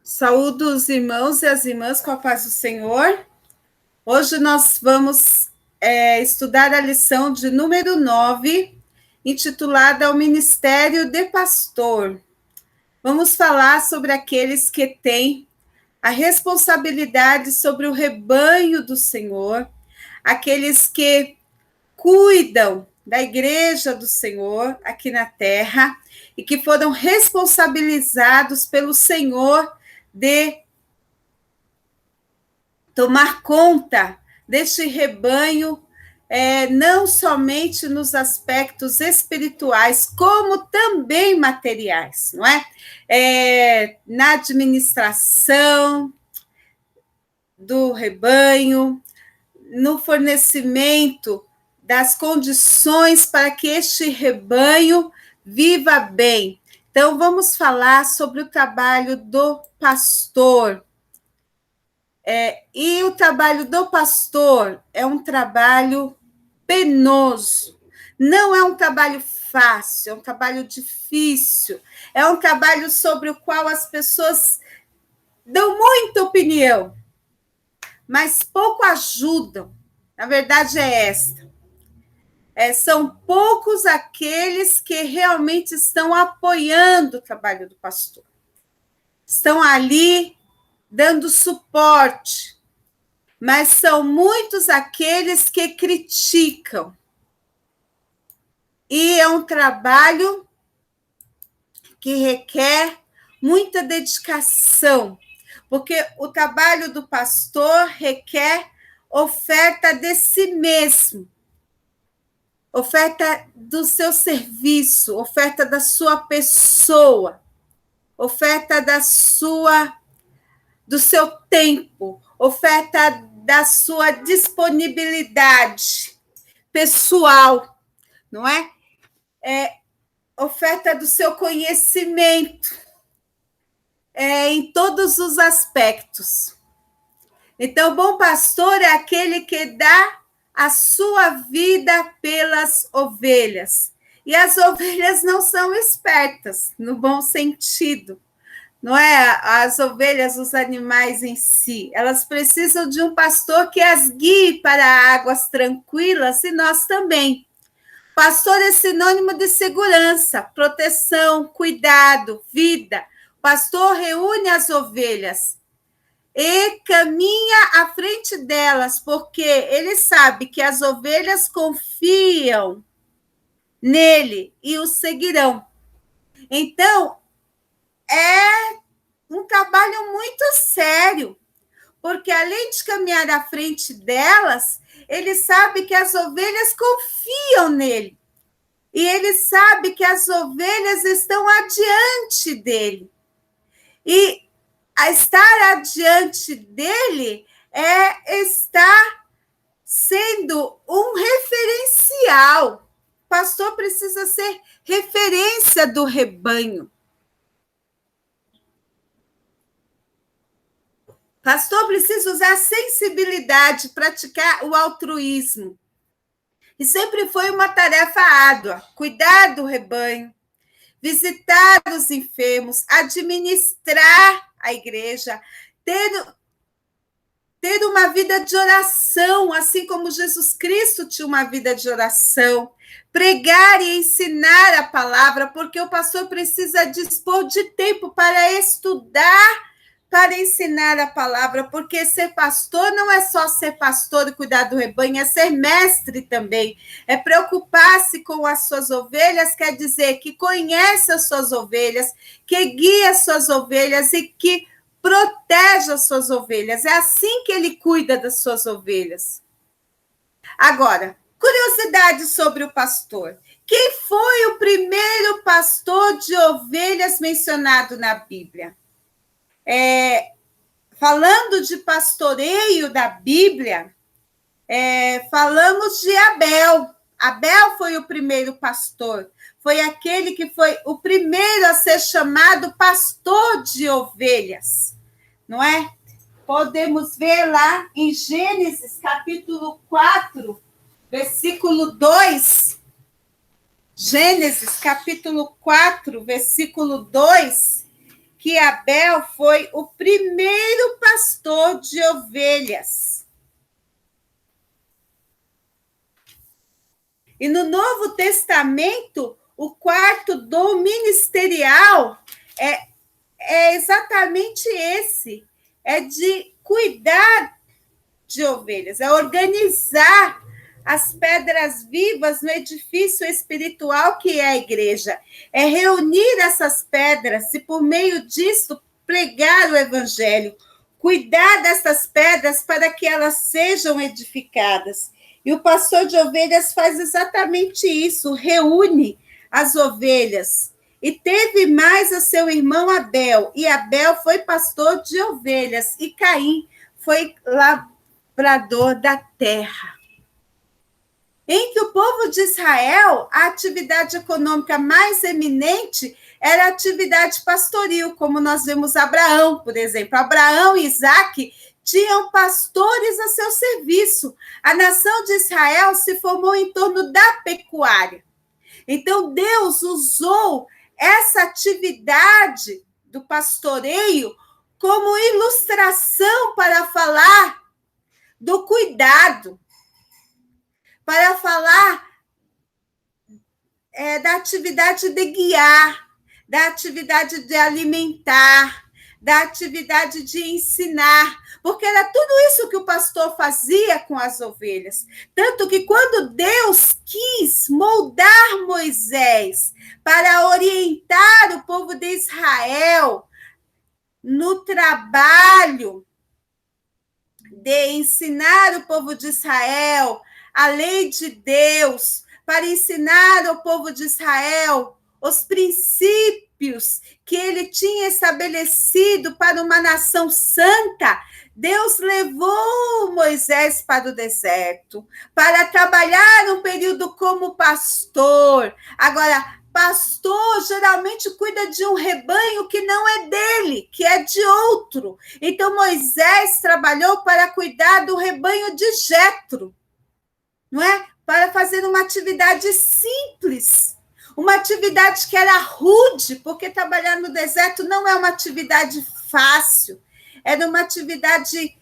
Saúdo os irmãos e as irmãs com a paz do Senhor. Hoje nós vamos estudar a lição de número 9, intitulada O Ministério de Pastor. Vamos falar sobre aqueles que têm a responsabilidade sobre o rebanho do Senhor, aqueles que cuidam da igreja do Senhor aqui na terra e que foram responsabilizados pelo Senhor de tomar conta deste rebanho, não somente nos aspectos espirituais, como também materiais, não é? Na administração do rebanho, no fornecimento das condições para que este rebanho viva bem. Então, vamos falar sobre o trabalho do pastor. E o trabalho do pastor é um trabalho penoso, não é um trabalho fácil, é um trabalho difícil, é um trabalho sobre o qual as pessoas dão muita opinião, mas pouco ajudam. A verdade é esta. São poucos aqueles que realmente estão apoiando o trabalho do pastor. Estão ali dando suporte, mas são muitos aqueles que criticam. E é um trabalho que requer muita dedicação, porque o trabalho do pastor requer oferta de si mesmo, oferta do seu serviço, oferta da sua pessoa, oferta do seu tempo, oferta da sua disponibilidade pessoal, não é? Oferta do seu conhecimento, em todos os aspectos. Então, o bom pastor é aquele que dá a sua vida pelas ovelhas. E as ovelhas não são espertas, no bom sentido. Não é as ovelhas, os animais em si. Elas precisam de um pastor que as guie para águas tranquilas, e nós também. Pastor é sinônimo de segurança, proteção, cuidado, vida. Pastor reúne as ovelhas e caminha à frente delas, porque ele sabe que as ovelhas confiam nele e o seguirão. Então, é um trabalho muito sério, porque além de caminhar à frente delas, ele sabe que as ovelhas confiam nele. E ele sabe que as ovelhas estão adiante dele. E a estar adiante dele é estar sendo um referencial. O pastor precisa ser referência do rebanho. Pastor precisa usar sensibilidade, praticar o altruísmo. E sempre foi uma tarefa árdua, cuidar do rebanho, visitar os enfermos, administrar a igreja, ter uma vida de oração, assim como Jesus Cristo tinha uma vida de oração, pregar e ensinar a palavra, porque o pastor precisa dispor de tempo para estudar, para ensinar a palavra, porque ser pastor não é só ser pastor e cuidar do rebanho, é ser mestre também, é preocupar-se com as suas ovelhas, quer dizer que conhece as suas ovelhas, que guia as suas ovelhas e que protege as suas ovelhas, é assim que ele cuida das suas ovelhas. Agora, curiosidade sobre o pastor. Quem foi o primeiro pastor de ovelhas mencionado na Bíblia? Falando de pastoreio da Bíblia, falamos de Abel. Abel foi o primeiro pastor, foi aquele que foi o primeiro a ser chamado pastor de ovelhas, não é? Podemos ver lá em Gênesis, capítulo 4, versículo 2. Gênesis, capítulo 4, versículo 2, que Abel foi o primeiro pastor de ovelhas. E no Novo Testamento, o quarto dom ministerial é exatamente esse, é de cuidar de ovelhas, é organizar as pedras vivas no edifício espiritual que é a igreja, é reunir essas pedras e, por meio disso, pregar o evangelho, cuidar dessas pedras para que elas sejam edificadas. E o pastor de ovelhas faz exatamente isso, reúne as ovelhas. E teve mais a seu irmão Abel, e Abel foi pastor de ovelhas, e Caim foi lavrador da terra. Em que o povo de Israel, a atividade econômica mais eminente era a atividade pastoril, como nós vemos Abraão, por exemplo. Abraão e Isaque tinham pastores a seu serviço. A nação de Israel se formou em torno da pecuária. Então, Deus usou essa atividade do pastoreio como ilustração para falar do cuidado, para falar da atividade de guiar, da atividade de alimentar, da atividade de ensinar, porque era tudo isso que o pastor fazia com as ovelhas. Tanto que quando Deus quis moldar Moisés para orientar o povo de Israel no trabalho de ensinar o povo de Israel a lei de Deus, para ensinar ao povo de Israel os princípios que ele tinha estabelecido para uma nação santa, Deus levou Moisés para o deserto, para trabalhar um período como pastor. Agora, pastor geralmente cuida de um rebanho que não é dele, que é de outro. Então, Moisés trabalhou para cuidar do rebanho de Jetro, não é? Para fazer uma atividade simples, uma atividade que era rude, porque trabalhar no deserto não é uma atividade fácil, era uma atividade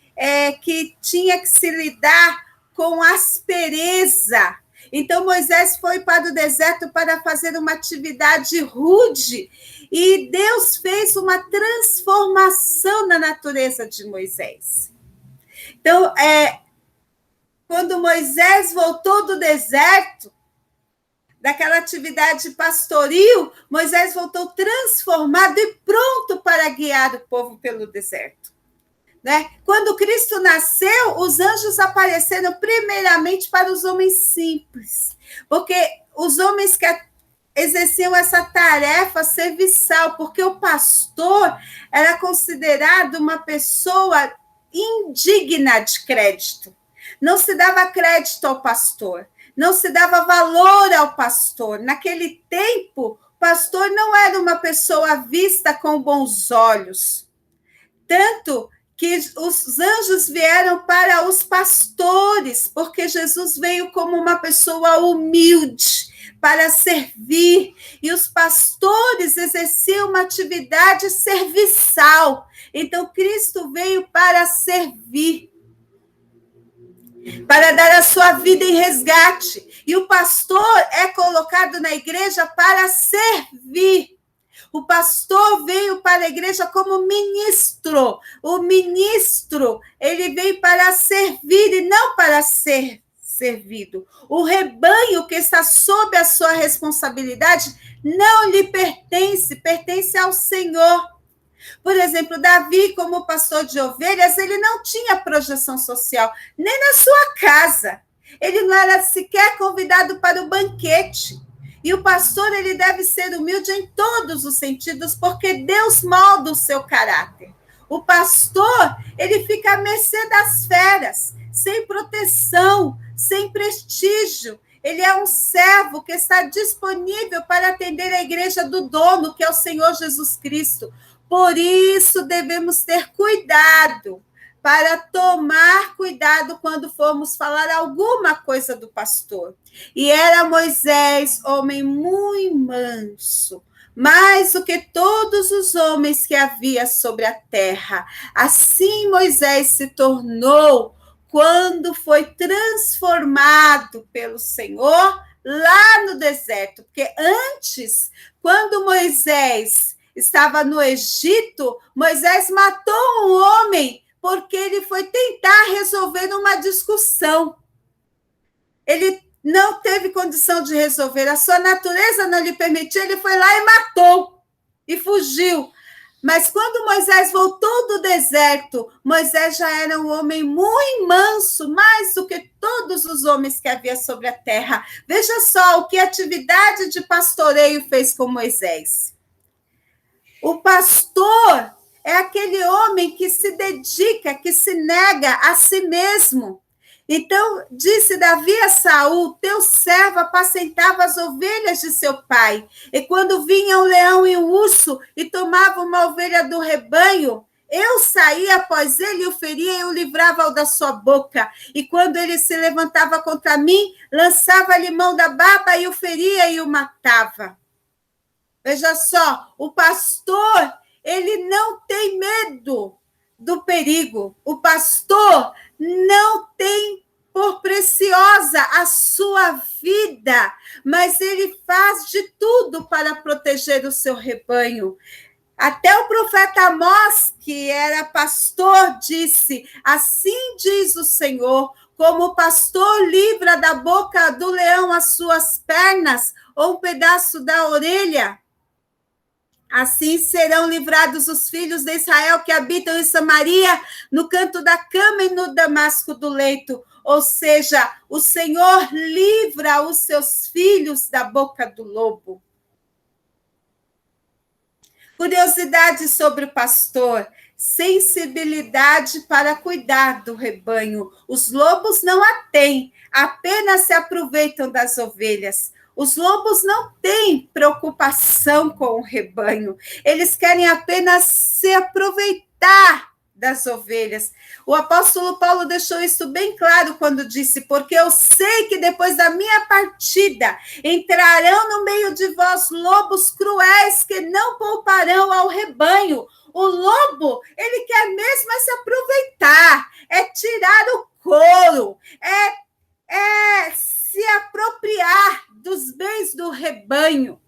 que tinha que se lidar com aspereza. Então, Moisés foi para o deserto para fazer uma atividade rude, e Deus fez uma transformação na natureza de Moisés. Então, quando Moisés voltou do deserto, daquela atividade pastoril, Moisés voltou transformado e pronto para guiar o povo pelo deserto. Né? Quando Cristo nasceu, os anjos apareceram primeiramente para os homens simples, porque os homens que exerciam essa tarefa serviçal, porque o pastor era considerado uma pessoa indigna de crédito. Não se dava crédito ao pastor, não se dava valor ao pastor. Naquele tempo, o pastor não era uma pessoa vista com bons olhos. Tanto que os anjos vieram para os pastores, porque Jesus veio como uma pessoa humilde para servir, e os pastores exerciam uma atividade serviçal. Então, Cristo veio para servir, para dar a sua vida em resgate. E o pastor é colocado na igreja para servir. O pastor veio para a igreja como ministro. O ministro, ele veio para servir e não para ser servido. O rebanho que está sob a sua responsabilidade não lhe pertence, pertence ao Senhor. Por exemplo, Davi, como pastor de ovelhas, ele não tinha projeção social, nem na sua casa. Ele não era sequer convidado para o banquete. E o pastor, ele deve ser humilde em todos os sentidos, porque Deus molda o seu caráter. O pastor, ele fica à mercê das feras, sem proteção, sem prestígio. Ele é um servo que está disponível para atender a igreja do dono, que é o Senhor Jesus Cristo. Por isso, devemos ter cuidado, para tomar cuidado quando formos falar alguma coisa do pastor. E era Moisés, homem muito manso, mais do que todos todos os homens que havia sobre a terra. Assim Moisés se tornou quando foi transformado pelo Senhor lá no deserto. Porque antes, quando Moisés estava no Egito, Moisés matou um homem porque ele foi tentar resolver uma discussão. Ele não teve condição de resolver, a sua natureza não lhe permitia, ele foi lá e matou, e fugiu. Mas quando Moisés voltou do deserto, Moisés já era um homem muito manso, mais do que todos os homens que havia sobre a terra. Veja só o que a atividade de pastoreio fez com Moisés. O pastor é aquele homem que se dedica, que se nega a si mesmo. Então, disse Davi a Saul, teu servo apacentava as ovelhas de seu pai. E quando vinha um leão e um urso e tomava uma ovelha do rebanho, eu saía após ele, o feria e o livrava da sua boca. E quando ele se levantava contra mim, lançava-lhe mão da barba e o feria e o matava. Veja só, o pastor, ele não tem medo do perigo. O pastor não tem por preciosa a sua vida, mas ele faz de tudo para proteger o seu rebanho. Até o profeta Amós, que era pastor, disse, assim diz o Senhor, como o pastor livra da boca do leão as suas pernas, ou um pedaço da orelha, assim serão livrados os filhos de Israel que habitam em Samaria, no canto da cama e no damasco do leito. Ou seja, o Senhor livra os seus filhos da boca do lobo. Curiosidade sobre o pastor, sensibilidade para cuidar do rebanho. Os lobos não a têm, apenas se aproveitam das ovelhas. Os lobos não têm preocupação com o rebanho, eles querem apenas se aproveitar das ovelhas. O apóstolo Paulo deixou isso bem claro quando disse, porque eu sei que depois da minha partida entrarão no meio de vós lobos cruéis que não pouparão ao rebanho. O lobo, ele quer mesmo se aproveitar, é tirar o couro, é se apropriar dos bens do rebanho.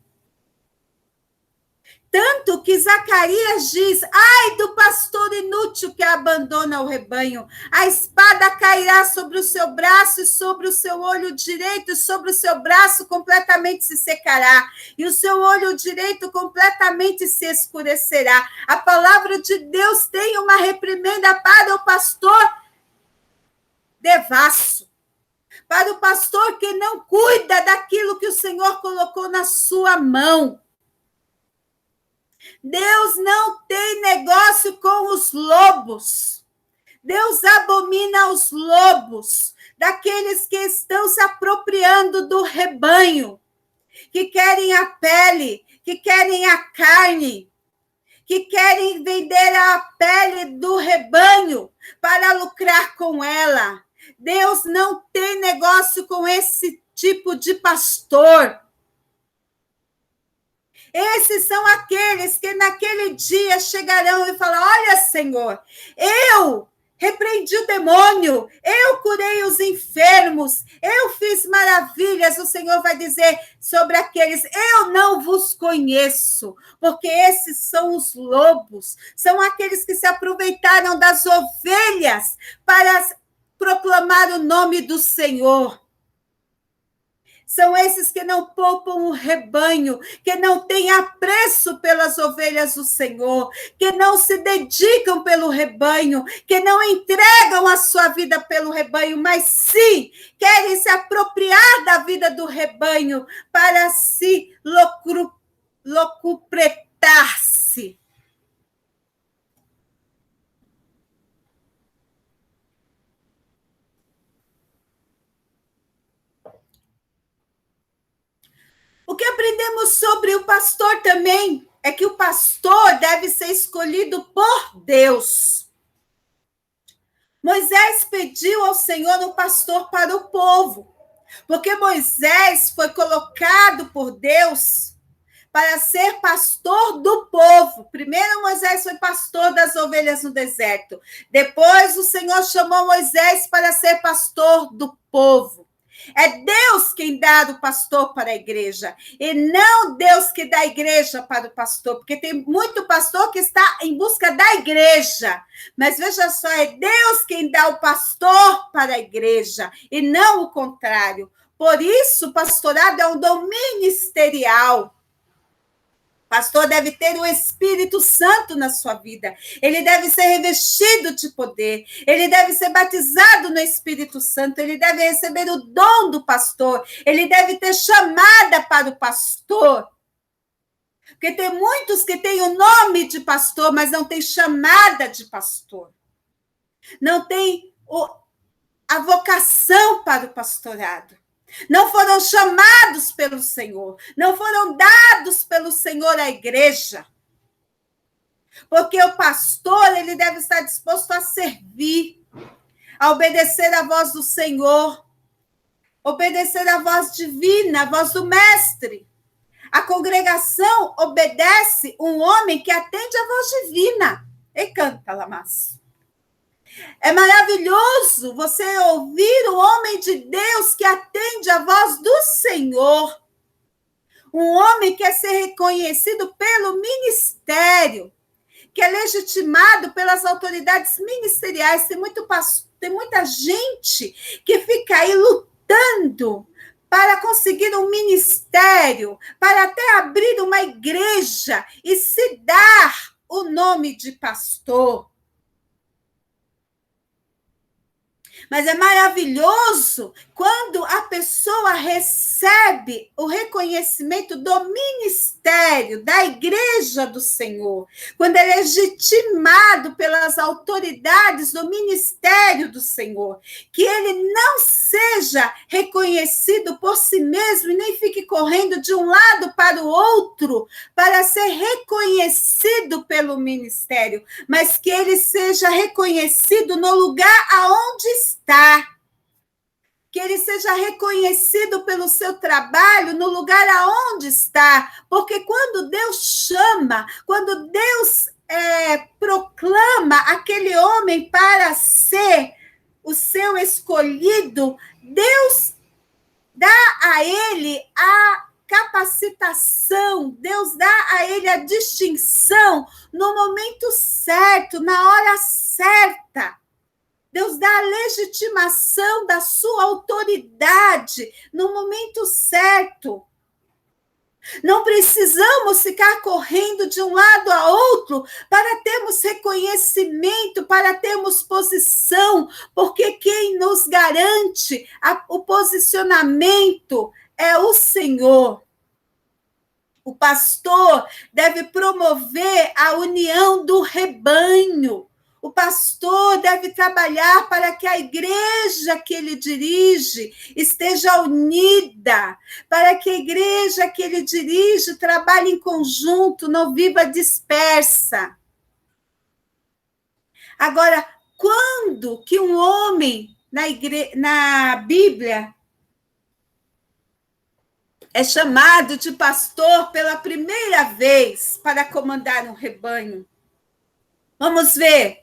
Tanto que Zacarias diz, ai do pastor inútil que abandona o rebanho, a espada cairá sobre o seu braço e sobre o seu olho direito, e sobre o seu braço completamente se secará, e o seu olho direito completamente se escurecerá. A palavra de Deus tem uma reprimenda para o pastor devasso, para o pastor que não cuida daquilo que o Senhor colocou na sua mão. Deus não tem negócio com os lobos. Deus abomina os lobos, daqueles que estão se apropriando do rebanho, que querem a pele, que querem a carne, que querem vender a pele do rebanho para lucrar com ela. Deus não tem negócio com esse tipo de pastor. Esses são aqueles que naquele dia chegarão e falarão, olha, Senhor, eu repreendi o demônio, eu curei os enfermos, eu fiz maravilhas. O Senhor vai dizer sobre aqueles, eu não vos conheço, porque esses são os lobos, são aqueles que se aproveitaram das ovelhas para proclamar o nome do Senhor. São esses que não poupam o rebanho, que não têm apreço pelas ovelhas do Senhor, que não se dedicam pelo rebanho, que não entregam a sua vida pelo rebanho, mas sim querem se apropriar da vida do rebanho para se locupletar-se. O que aprendemos sobre o pastor também é que o pastor deve ser escolhido por Deus. Moisés pediu ao Senhor um pastor para o povo, porque Moisés foi colocado por Deus para ser pastor do povo, Moisés foi pastor das ovelhas no deserto. Depois o Senhor chamou Moisés para ser pastor do povo. É Deus quem dá o pastor para a igreja, e não Deus que dá a igreja para o pastor, porque tem muito pastor que está em busca da igreja, mas veja só, é Deus quem dá o pastor para a igreja, e não o contrário. Por isso, o pastorado é um dom ministerial. Pastor deve ter o Espírito Santo na sua vida. Ele deve ser revestido de poder. Ele deve ser batizado no Espírito Santo. Ele deve receber o dom do pastor. Ele deve ter chamada para o pastor. Porque tem muitos que têm o nome de pastor, mas não têm chamada de pastor. Não tem a vocação para o pastorado. Não foram chamados pelo Senhor, não foram dados pelo Senhor à igreja. Porque o pastor, ele deve estar disposto a servir, a obedecer à voz do Senhor, obedecer à voz divina, à voz do mestre. A congregação obedece um homem que atende à voz divina. E canta, Lamas. É maravilhoso você ouvir o homem de Deus que atende a voz do Senhor. Um homem que quer ser reconhecido pelo ministério, que é legitimado pelas autoridades ministeriais. Tem muita gente que fica aí lutando para conseguir um ministério, para até abrir uma igreja e se dar o nome de pastor. Mas é maravilhoso quando a pessoa recebe o reconhecimento do ministério, da igreja do Senhor, quando é legitimado pelas autoridades do ministério do Senhor, que ele não seja reconhecido por si mesmo e nem fique correndo de um lado para o outro para ser reconhecido pelo ministério, mas que ele seja reconhecido no lugar aonde está, que ele seja reconhecido pelo seu trabalho no lugar aonde está, porque quando Deus chama, quando Deus proclama aquele homem para ser o seu escolhido, Deus dá a ele a capacitação, Deus dá a ele a distinção no momento certo, na hora certa. Deus dá a legitimação da sua autoridade no momento certo. Não precisamos ficar correndo de um lado a outro para termos reconhecimento, para termos posição, porque quem nos garante o posicionamento é o Senhor. O pastor deve promover a união do rebanho. O pastor deve trabalhar para que a igreja que ele dirige esteja unida, para que a igreja que ele dirige trabalhe em conjunto, não viva dispersa. Agora, quando que um homem na Bíblia é chamado de pastor pela primeira vez para comandar um rebanho? Vamos ver.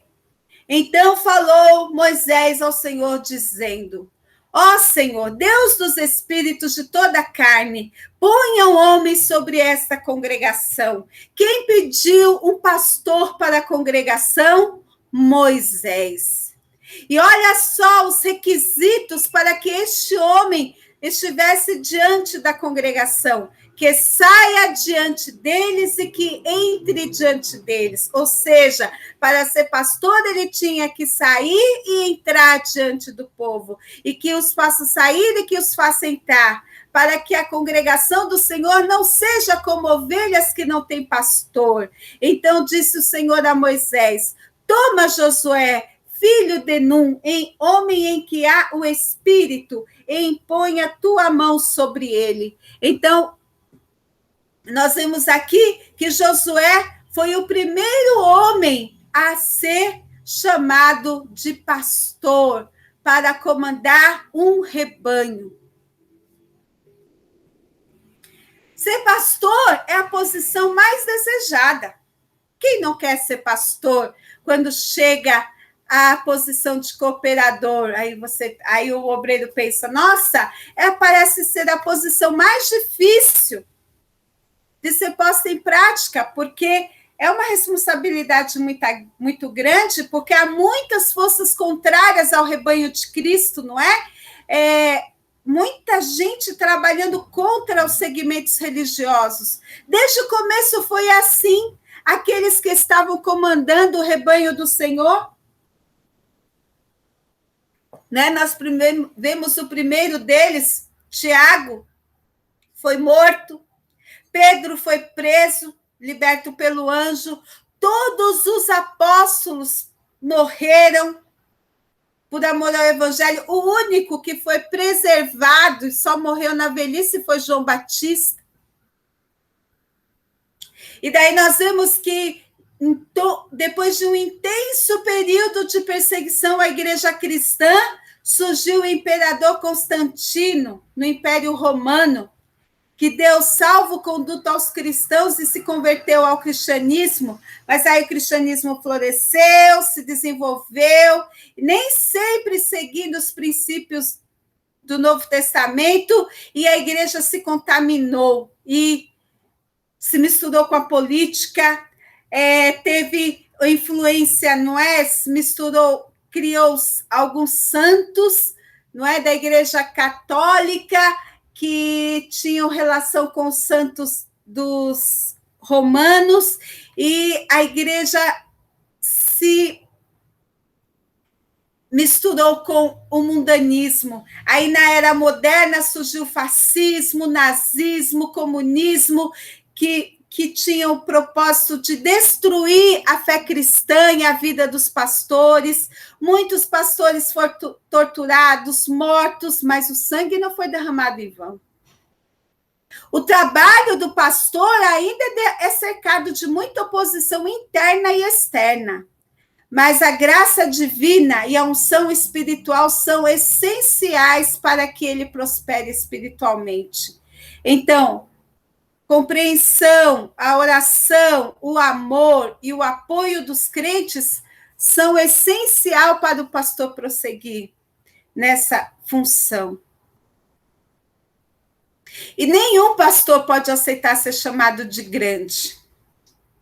Então falou Moisés ao Senhor, dizendo: Ó Senhor, Deus dos espíritos de toda a carne, ponha um homem sobre esta congregação. Quem pediu um pastor para a congregação? Moisés. E olha só os requisitos para que este homem estivesse diante da congregação: que saia diante deles e que entre diante deles. Ou seja, para ser pastor, ele tinha que sair e entrar diante do povo, e que os faça sair e que os faça entrar, para que a congregação do Senhor não seja como ovelhas que não têm pastor. Então disse o Senhor a Moisés: toma Josué, filho de Num, homem em que há o Espírito, e impõe a tua mão sobre ele. Então, nós vemos aqui que Josué foi o primeiro homem a ser chamado de pastor para comandar um rebanho. Ser pastor é a posição mais desejada. Quem não quer ser pastor quando chega à posição de cooperador? Aí o obreiro pensa, nossa, parece ser a posição mais difícil de ser posta em prática, porque é uma responsabilidade muito grande, porque há muitas forças contrárias ao rebanho de Cristo, não é? Muita gente trabalhando contra os segmentos religiosos. Desde o começo foi assim. Aqueles que estavam comandando o rebanho do Senhor, né? Nós vemos o primeiro deles, Tiago, foi morto. Pedro foi preso, liberto pelo anjo. Todos os apóstolos morreram por amor ao evangelho. O único que foi preservado e só morreu na velhice foi João Batista. E daí nós vemos que, depois de um intenso período de perseguição à igreja cristã, surgiu o imperador Constantino, no Império Romano, que deu salvo-conduto aos cristãos e se converteu ao cristianismo, mas aí o cristianismo floresceu, se desenvolveu, nem sempre seguindo os princípios do Novo Testamento, e a igreja se contaminou e se misturou com a política, teve influência, não é? Se misturou, criou alguns santos, não é? Da igreja católica, que tinham relação com os santos dos romanos, e a igreja se misturou com o mundanismo. Aí, na era moderna, surgiu o fascismo, nazismo, comunismo, que tinham o propósito de destruir a fé cristã e a vida dos pastores. Muitos pastores foram torturados, mortos, mas o sangue não foi derramado em vão. O trabalho do pastor ainda é cercado de muita oposição interna e externa, mas a graça divina e a unção espiritual são essenciais para que ele prospere espiritualmente. Então, compreensão, a oração, o amor e o apoio dos crentes são essencial para o pastor prosseguir nessa função. E nenhum pastor pode aceitar ser chamado de grande,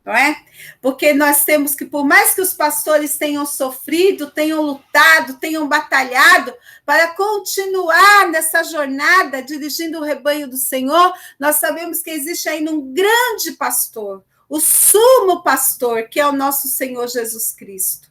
não é? Porque nós temos que, por mais que os pastores tenham sofrido, tenham lutado, tenham batalhado para continuar nessa jornada dirigindo o rebanho do Senhor, nós sabemos que existe ainda um grande pastor, o sumo pastor, que é o nosso Senhor Jesus Cristo.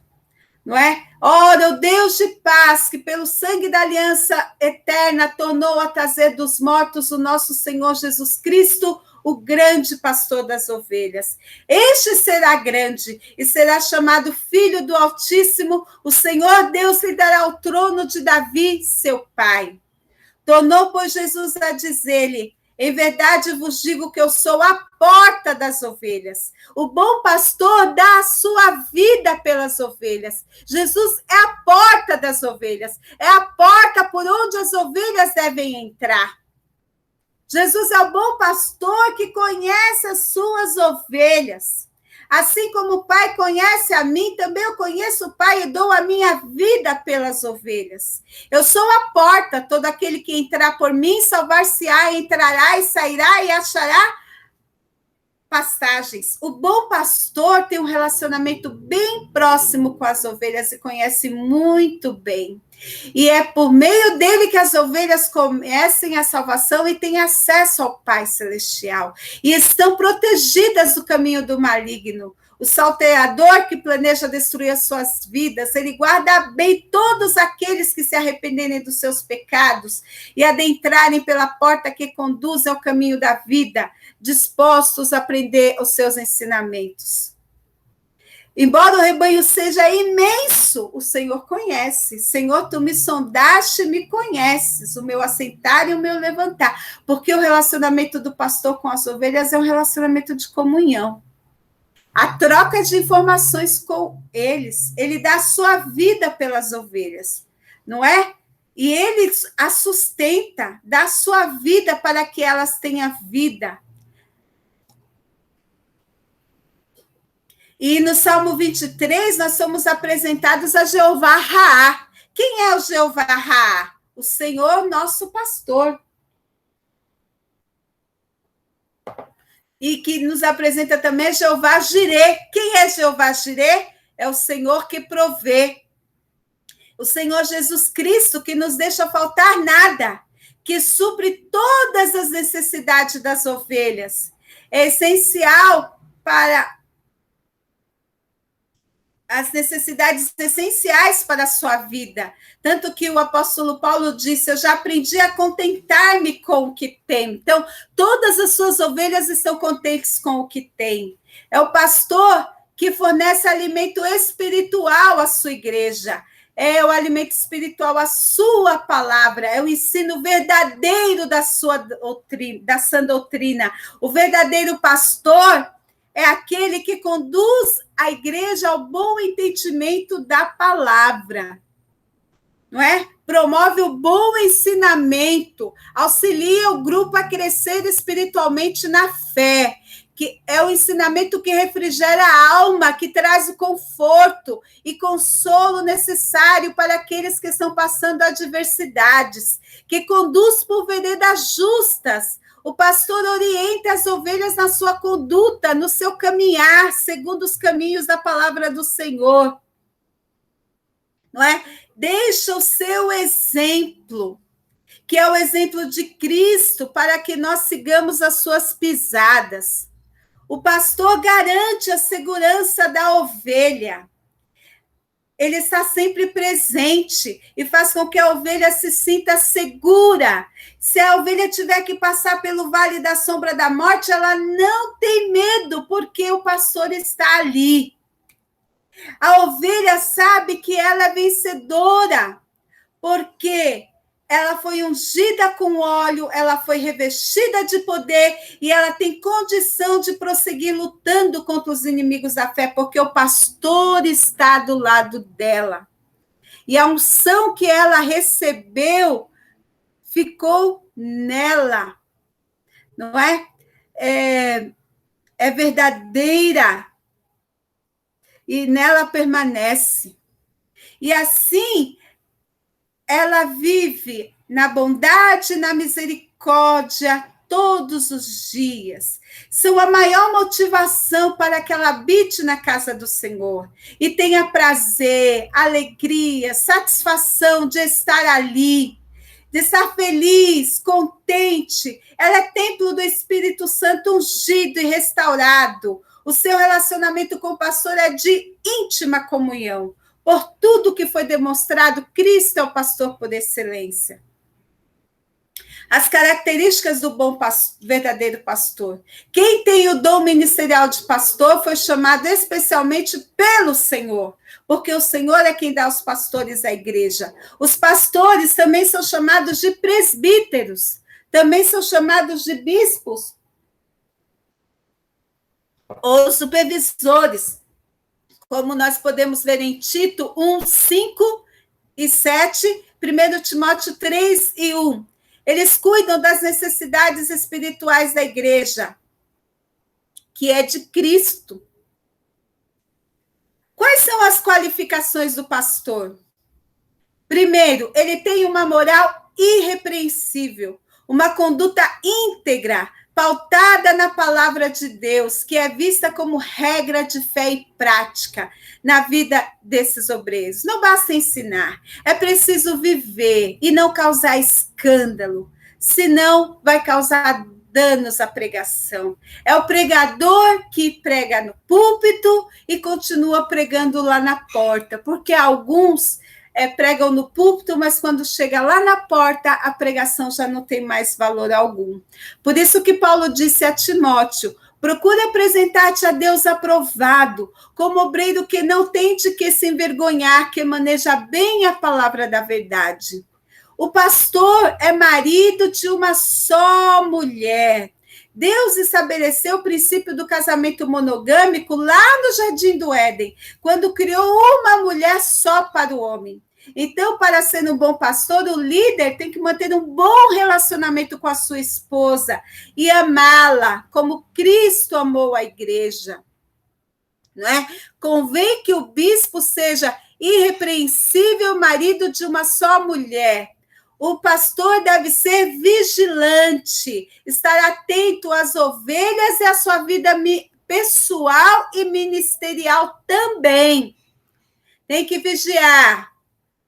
Não é? Ora, o Deus de paz, que pelo sangue da aliança eterna tornou a trazer dos mortos o nosso Senhor Jesus Cristo, o grande pastor das ovelhas. Este será grande e será chamado Filho do Altíssimo. O Senhor Deus lhe dará o trono de Davi, seu pai. Tornou, pois, Jesus a dizer-lhe: em verdade vos digo que eu sou a porta das ovelhas. O bom pastor dá a sua vida pelas ovelhas. Jesus é a porta das ovelhas. É a porta por onde as ovelhas devem entrar. Jesus é o bom pastor que conhece as suas ovelhas. Assim como o Pai conhece a mim, também eu conheço o Pai e dou a minha vida pelas ovelhas. Eu sou a porta, todo aquele que entrar por mim salvar-se-á, entrará e sairá e achará pastagens. O bom pastor tem um relacionamento bem próximo com as ovelhas e conhece muito bem. E é por meio dele que as ovelhas conhecem a salvação e têm acesso ao Pai Celestial. E estão protegidas do caminho do maligno. O salteador que planeja destruir as suas vidas, ele guarda bem todos aqueles que se arrependerem dos seus pecados e adentrarem pela porta que conduz ao caminho da vida, dispostos a aprender os seus ensinamentos. Embora o rebanho seja imenso, o Senhor conhece. Senhor, tu me sondaste e me conheces, o meu assentar e o meu levantar. Porque o relacionamento do pastor com as ovelhas é um relacionamento de comunhão. A troca de informações com eles. Ele dá a sua vida pelas ovelhas, não é? E ele a sustenta, dá a sua vida para que elas tenham vida. E no Salmo 23, nós somos apresentados a Jeová Raá. Quem é o Jeová Raá? O Senhor, nosso pastor. E que nos apresenta também Jeová Jirê. Quem é Jeová Jirê? É o Senhor que provê. O Senhor Jesus Cristo, que nos deixa faltar nada, que supre todas as necessidades das ovelhas. É essencial para as necessidades essenciais para a sua vida. Tanto que o apóstolo Paulo disse, eu já aprendi a contentar-me com o que tenho. Então, todas as suas ovelhas estão contentes com o que têm. É o pastor que fornece alimento espiritual à sua igreja. É o alimento espiritual, a sua palavra, é o ensino verdadeiro da sua doutrina, da sã doutrina. O verdadeiro pastor é aquele que conduz a igreja ao bom entendimento da palavra, não é? Promove o bom ensinamento, auxilia o grupo a crescer espiritualmente na fé, que é o ensinamento que refrigera a alma, que traz o conforto e consolo necessário para aqueles que estão passando adversidades, que conduz por veredas justas. O pastor orienta as ovelhas na sua conduta, no seu caminhar, segundo os caminhos da palavra do Senhor. Não é? Deixa o seu exemplo, que é o exemplo de Cristo, para que nós sigamos as suas pisadas. O pastor garante a segurança da ovelha. Ele está sempre presente e faz com que a ovelha se sinta segura. Se a ovelha tiver que passar pelo vale da sombra da morte, ela não tem medo, porque o pastor está ali. A ovelha sabe que ela é vencedora, porque ela foi ungida com óleo, ela foi revestida de poder e ela tem condição de prosseguir lutando contra os inimigos da fé, porque o pastor está do lado dela. E a unção que ela recebeu ficou nela, não é? É verdadeira e nela permanece. E assim, ela vive na bondade, na misericórdia, todos os dias. São a maior motivação para que ela habite na casa do Senhor e tenha prazer, alegria, satisfação de estar ali, de estar feliz, contente. Ela é templo do Espírito Santo ungido e restaurado. O seu relacionamento com o pastor é de íntima comunhão. Por tudo que foi demonstrado, Cristo é o pastor por excelência. As características do bom verdadeiro pastor. Quem tem o dom ministerial de pastor foi chamado especialmente pelo Senhor, porque o Senhor é quem dá aos pastores à igreja. Os pastores também são chamados de presbíteros, também são chamados de bispos ou supervisores, como nós podemos ver em Tito 1, 5 e 7, 1 Timóteo 3 e 1. Eles cuidam das necessidades espirituais da igreja, que é de Cristo. Quais são as qualificações do pastor? Primeiro, ele tem uma moral irrepreensível, uma conduta íntegra, pautada na palavra de Deus, que é vista como regra de fé e prática na vida desses obreiros. Não basta ensinar, é preciso viver e não causar escândalo, senão vai causar danos à pregação. É o pregador que prega no púlpito e continua pregando lá na porta, porque alguns pregam no púlpito, mas quando chega lá na porta, a pregação já não tem mais valor algum. Por isso que Paulo disse a Timóteo, procure apresentar-te a Deus aprovado, como obreiro que não tem de que se envergonhar, que maneja bem a palavra da verdade. O pastor é marido de uma só mulher. Deus estabeleceu o princípio do casamento monogâmico lá no Jardim do Éden, quando criou uma mulher só para o homem. Então, para ser um bom pastor, o líder tem que manter um bom relacionamento com a sua esposa e amá-la como Cristo amou a igreja. não é? Convém que o bispo seja irrepreensível, marido de uma só mulher. O pastor deve ser vigilante, estar atento às ovelhas e à sua vida pessoal e ministerial também. Tem que vigiar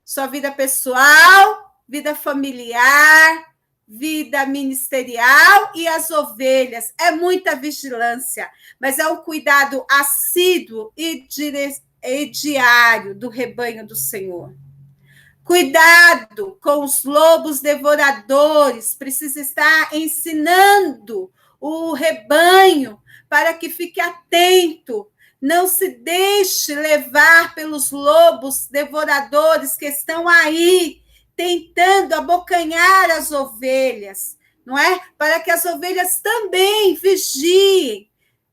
sua vida pessoal, vida familiar, vida ministerial e as ovelhas. É muita vigilância, mas é um cuidado assíduo e diário do rebanho do Senhor. Cuidado com os lobos devoradores, precisa estar ensinando o rebanho para que fique atento, não se deixe levar pelos lobos devoradores que estão aí, tentando abocanhar as ovelhas, não é? Para que as ovelhas também vigiem,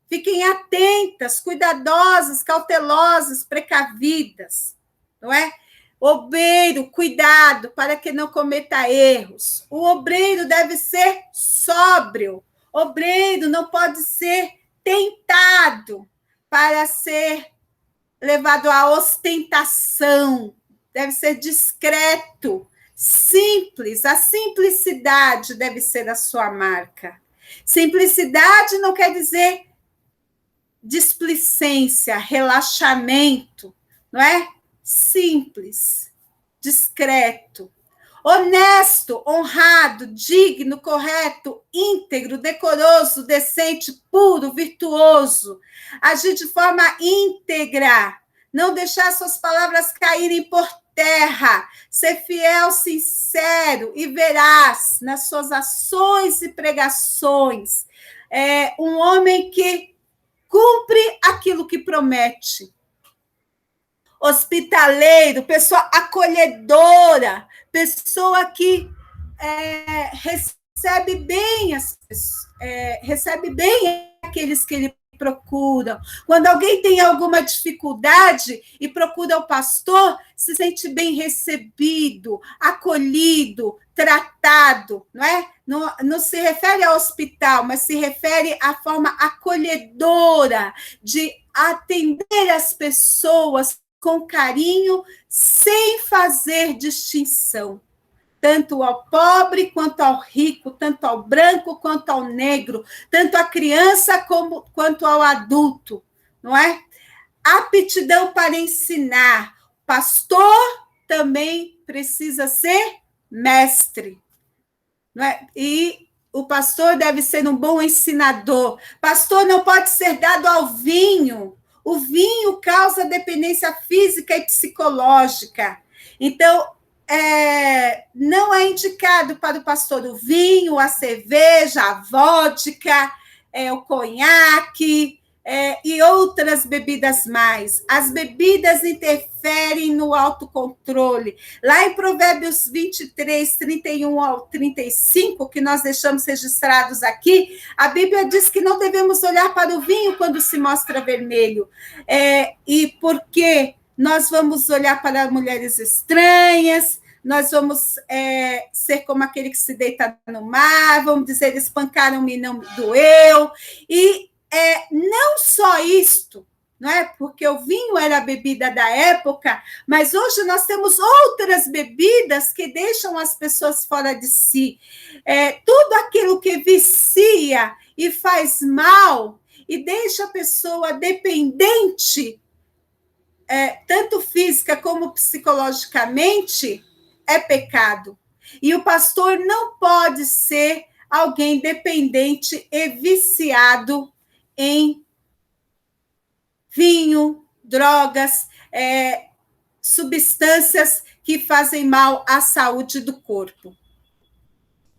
fiquem atentas, cuidadosas, cautelosas, precavidas, não é? Obreiro, cuidado para que não cometa erros. O obreiro deve ser sóbrio. Obreiro não pode ser tentado para ser levado à ostentação. Deve ser discreto, simples. A simplicidade deve ser a sua marca. Simplicidade não quer dizer displicência, relaxamento, não é? Simples, discreto, honesto, honrado, digno, correto, íntegro, decoroso, decente, puro, virtuoso, agir de forma íntegra, não deixar suas palavras caírem por terra, ser fiel, sincero e veraz nas suas ações e pregações, um homem que cumpre aquilo que promete. Hospitaleiro, pessoa acolhedora, pessoa que recebe bem recebe bem aqueles que ele procuram. Quando alguém tem alguma dificuldade e procura o pastor, se sente bem recebido, acolhido, tratado, não é? Não se refere ao hospital, mas se refere à forma acolhedora de atender as pessoas com carinho, sem fazer distinção, tanto ao pobre quanto ao rico, tanto ao branco quanto ao negro, tanto à criança quanto ao adulto, não é? Aptidão para ensinar. Pastor também precisa ser mestre, não é? E o pastor deve ser um bom ensinador. Pastor não pode ser dado ao vinho. O vinho causa dependência física e psicológica. Então, não é indicado para o pastor o vinho, a cerveja, a vodka, o conhaque e outras bebidas mais. As bebidas interferem no autocontrole. Lá em Provérbios 23, 31 ao 35, que nós deixamos registrados aqui, a Bíblia diz que não devemos olhar para o vinho quando se mostra vermelho. E porque nós vamos olhar para mulheres estranhas, nós vamos ser como aquele que se deita no mar, vamos dizer, espancaram-me e não doeu. E não só isto, não é? Porque o vinho era a bebida da época, mas hoje nós temos outras bebidas que deixam as pessoas fora de si. Tudo aquilo que vicia e faz mal e deixa a pessoa dependente, tanto física como psicologicamente, é pecado. E o pastor não pode ser alguém dependente e viciado em vinho, drogas, substâncias que fazem mal à saúde do corpo.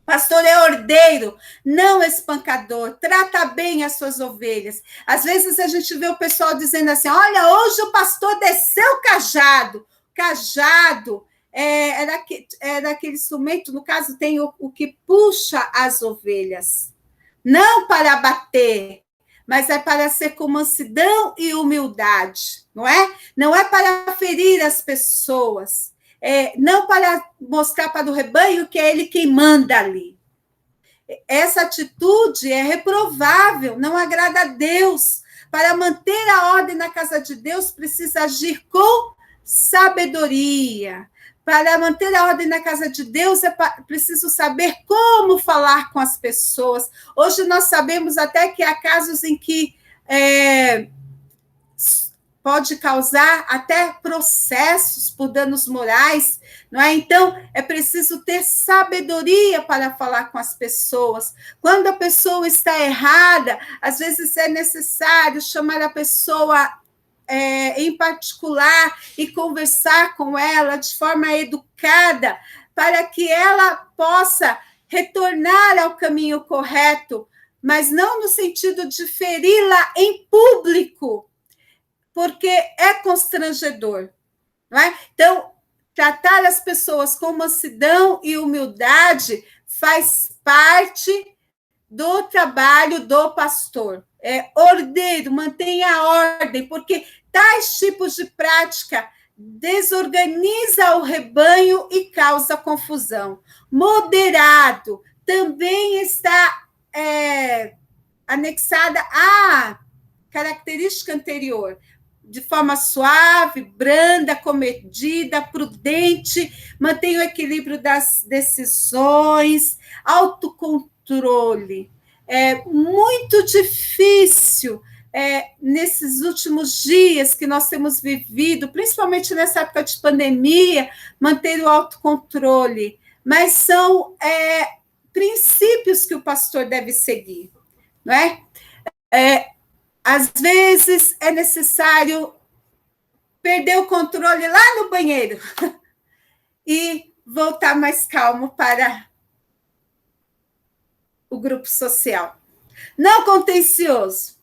Pastor é ordeiro, não espancador, trata bem as suas ovelhas. Às vezes a gente vê o pessoal dizendo assim, olha, hoje o pastor desceu o cajado. Cajado é daquele instrumento, no caso tem o que puxa as ovelhas. Não para bater, mas é para ser com mansidão e humildade, não é? Não é para ferir as pessoas, não para mostrar para o rebanho que é ele quem manda ali. Essa atitude é reprovável, não agrada a Deus. Para manter a ordem na casa de Deus, precisa agir com sabedoria. Para manter a ordem na casa de Deus, é preciso saber como falar com as pessoas. Hoje nós sabemos até que há casos em que pode causar até processos por danos morais, não é? Então, é preciso ter sabedoria para falar com as pessoas. Quando a pessoa está errada, às vezes é necessário chamar a pessoa em particular e conversar com ela de forma educada, para que ela possa retornar ao caminho correto, mas não no sentido de feri-la em público, porque é constrangedor, não é? Então, tratar as pessoas com mansidão e humildade faz parte do trabalho do pastor. É ordeiro, mantenha a ordem, porque tais tipos de prática desorganiza o rebanho e causa confusão. Moderado também está anexada à característica anterior, de forma suave, branda, comedida, prudente, mantém o equilíbrio das decisões, autocontrole. É muito difícil nesses últimos dias que nós temos vivido, principalmente nessa época de pandemia, manter o autocontrole, mas são princípios que o pastor deve seguir, não é? Às vezes é necessário perder o controle lá no banheiro e voltar mais calmo para o grupo social. Não contencioso.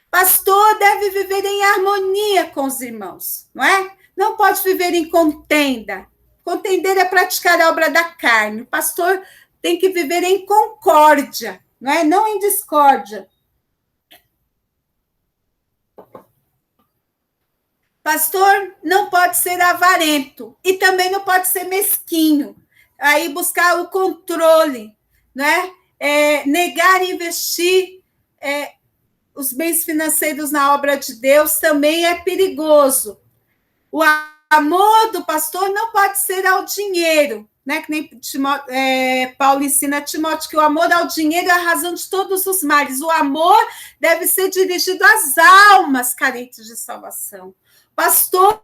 Pastor deve viver em harmonia com os irmãos, não é? Não pode viver em contenda. Contender é praticar a obra da carne. O pastor tem que viver em concórdia, não é? Não em discórdia. Pastor não pode ser avarento e também não pode ser mesquinho. Aí buscar o controle, né? Negar investir os bens financeiros na obra de Deus também é perigoso. O amor do pastor não pode ser ao dinheiro, né? Que nem Paulo ensina a Timóteo que o amor ao dinheiro é a razão de todos os males. O amor deve ser dirigido às almas carentes de salvação. Pastor,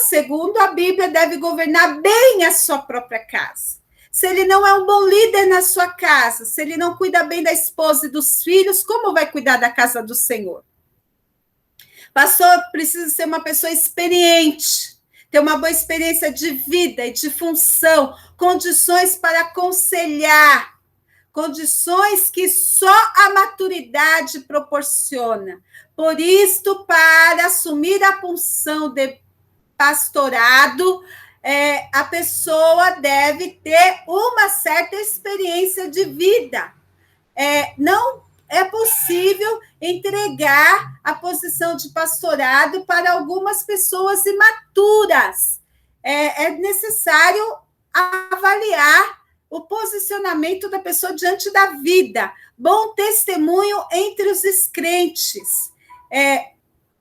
segundo a Bíblia, deve governar bem a sua própria casa. Se ele não é um bom líder na sua casa, se ele não cuida bem da esposa e dos filhos, como vai cuidar da casa do Senhor? Pastor precisa ser uma pessoa experiente, ter uma boa experiência de vida e de função, condições para aconselhar, condições que só a maturidade proporciona. Por isto, para assumir a função de pastorado, a pessoa deve ter uma certa experiência de vida. Não é possível entregar a posição de pastorado para algumas pessoas imaturas. É necessário avaliar o posicionamento da pessoa diante da vida. Bom testemunho entre os descrentes.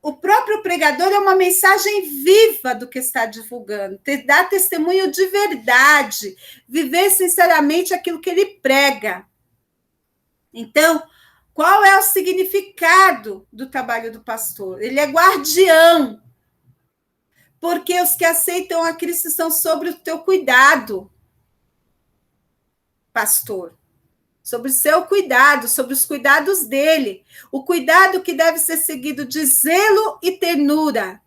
O próprio pregador é uma mensagem viva do que está divulgando, dar testemunho de verdade, viver sinceramente aquilo que ele prega. Então, qual é o significado do trabalho do pastor? Ele é guardião, porque os que aceitam a Cristo estão sobre o teu cuidado, pastor. Sobre o seu cuidado, sobre os cuidados dele. O cuidado que deve ser seguido de zelo e ternura.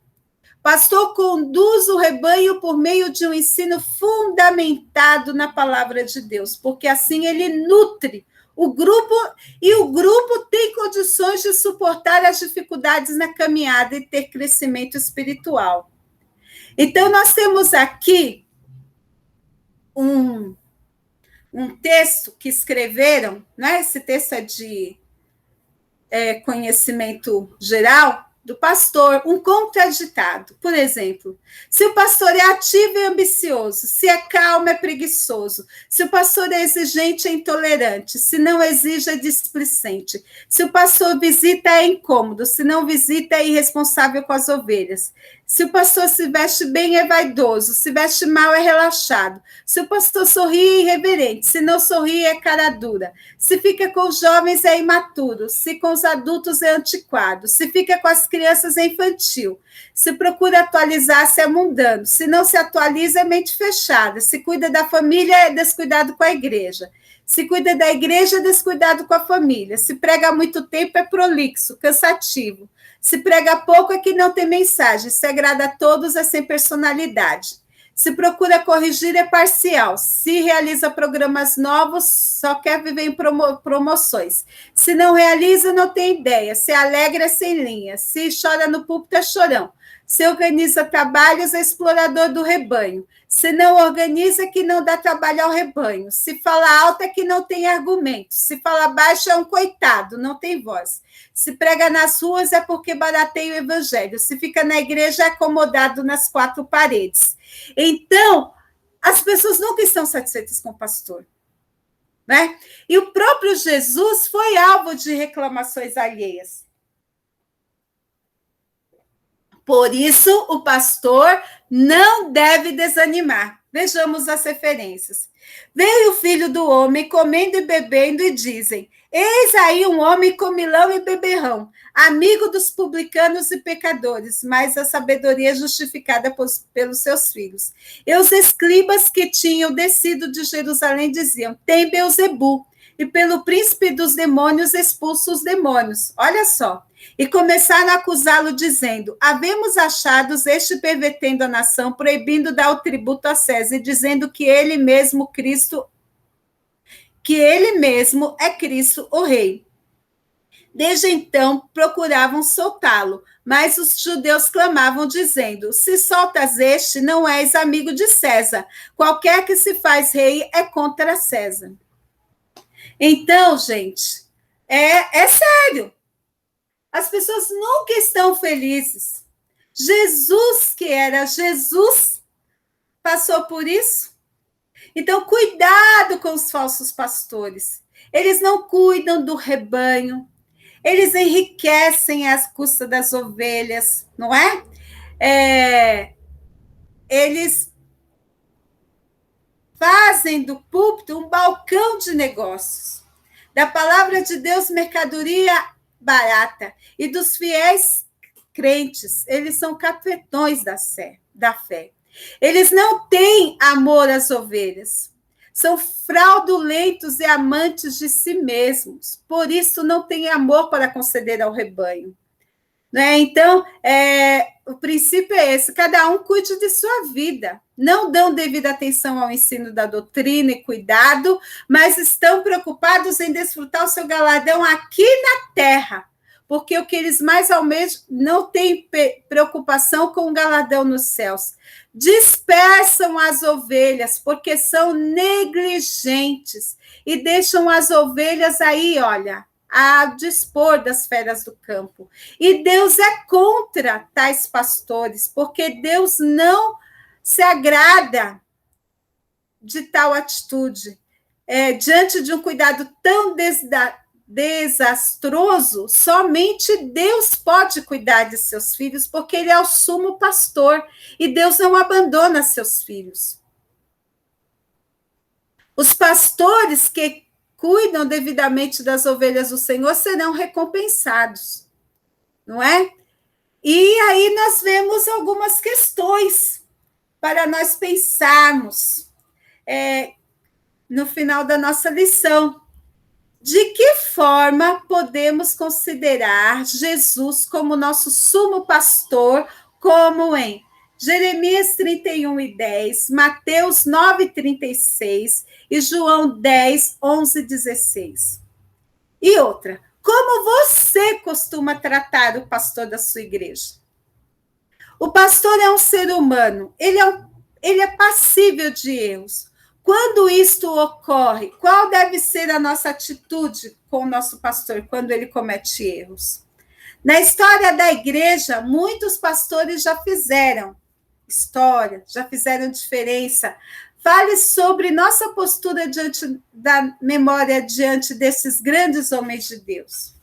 Pastor conduz o rebanho por meio de um ensino fundamentado na palavra de Deus, porque assim ele nutre o grupo, e o grupo tem condições de suportar as dificuldades na caminhada e ter crescimento espiritual. Então, nós temos aqui um texto que escreveram, né? Esse texto é de conhecimento geral, do pastor um contraditado. Por exemplo, se o pastor é ativo e ambicioso, se é calmo é preguiçoso, se o pastor é exigente é intolerante, se não exige é displicente, se o pastor visita é incômodo, se não visita é irresponsável com as ovelhas, se o pastor se veste bem é vaidoso, se veste mal é relaxado, se o pastor sorri é irreverente, se não sorri é cara dura, se fica com os jovens é imaturo, se com os adultos é antiquado, se fica com as crianças é infantil, se procura atualizar-se é mundano, se não se atualiza é mente fechada, se cuida da família é descuidado com a igreja, se cuida da igreja é descuidado com a família, se prega há muito tempo é prolixo, cansativo, se prega pouco é que não tem mensagem, se agrada a todos é sem personalidade. Se procura corrigir é parcial, se realiza programas novos, só quer viver em promoções. Se não realiza, não tem ideia, se alegra é sem linha, se chora no púlpito é chorão, se organiza trabalhos é explorador do rebanho, se não organiza é que não dá trabalho ao rebanho, se fala alto é que não tem argumentos, se fala baixo é um coitado, não tem voz. Se prega nas ruas é porque barateia o evangelho, se fica na igreja é acomodado nas quatro paredes. Então, as pessoas nunca estão satisfeitas com o pastor, né? E o próprio Jesus foi alvo de reclamações alheias. Por isso, o pastor não deve desanimar. Vejamos as referências. Veio o filho do homem comendo e bebendo, e dizem: eis aí um homem comilão e beberrão, amigo dos publicanos e pecadores, mas a sabedoria é justificada pelos seus filhos. E os escribas que tinham descido de Jerusalém diziam: tem Beelzebu, e pelo príncipe dos demônios expulsa os demônios. Olha só. E começaram a acusá-lo, dizendo: havemos achado este pervertendo a nação, proibindo dar o tributo a César, e dizendo que ele mesmo é Cristo, o rei. Desde então, procuravam soltá-lo, mas os judeus clamavam, dizendo: se soltas este, não és amigo de César. Qualquer que se faz rei é contra César. Então, gente, é sério. As pessoas nunca estão felizes. Jesus, que era Jesus, passou por isso. Então, cuidado com os falsos pastores. Eles não cuidam do rebanho. Eles enriquecem às custas das ovelhas, não é? Eles fazem do púlpito um balcão de negócios. Da palavra de Deus, mercadoria barata, e dos fiéis crentes, eles são cafetões da fé. Eles não têm amor às ovelhas, são fraudulentos e amantes de si mesmos, por isso não têm amor para conceder ao rebanho. Né? Então, o princípio é esse: cada um cuide de sua vida. Não dão devida atenção ao ensino da doutrina e cuidado, mas estão preocupados em desfrutar o seu galardão aqui na terra, porque o que eles mais almejam, não têm preocupação com o galardão nos céus. Dispersam as ovelhas, porque são negligentes, e deixam as ovelhas aí, olha, a dispor das feras do campo. E Deus é contra tais pastores, porque Deus não se agrada de tal atitude. Diante de um cuidado tão desastroso, somente Deus pode cuidar de seus filhos, porque Ele é o sumo pastor, e Deus não abandona seus filhos. Os pastores que cuidam devidamente das ovelhas do Senhor serão recompensados, não é? E aí nós vemos algumas questões para nós pensarmos no final da nossa lição. De que forma podemos considerar Jesus como nosso sumo pastor, como em Jeremias 31:10, Mateus 9:36 e João 10:11-16. E outra, como você costuma tratar o pastor da sua igreja? O pastor é um ser humano, ele é passível de erros. Quando isto ocorre, qual deve ser a nossa atitude com o nosso pastor quando ele comete erros? Na história da igreja, muitos pastores já fizeram história, já fizeram diferença. Fale sobre nossa postura diante da memória, diante desses grandes homens de Deus.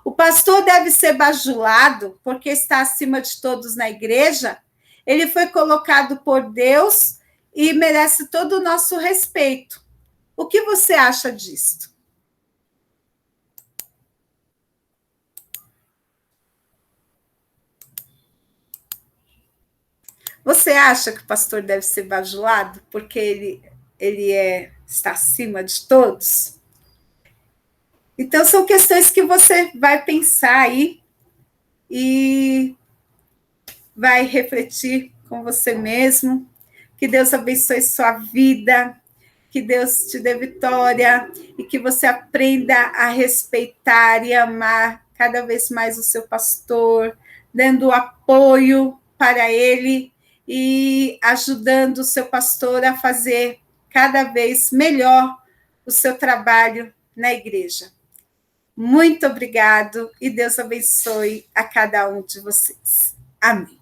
O pastor deve ser bajulado, porque está acima de todos na igreja. Ele foi colocado por Deus e merece todo o nosso respeito. O que você acha disto? Você acha que o pastor deve ser bajulado porque está acima de todos? Então, são questões que você vai pensar aí e vai refletir com você mesmo. Que Deus abençoe sua vida, que Deus te dê vitória e que você aprenda a respeitar e amar cada vez mais o seu pastor, dando apoio para ele e ajudando o seu pastor a fazer cada vez melhor o seu trabalho na igreja. Muito obrigado e Deus abençoe a cada um de vocês. Amém.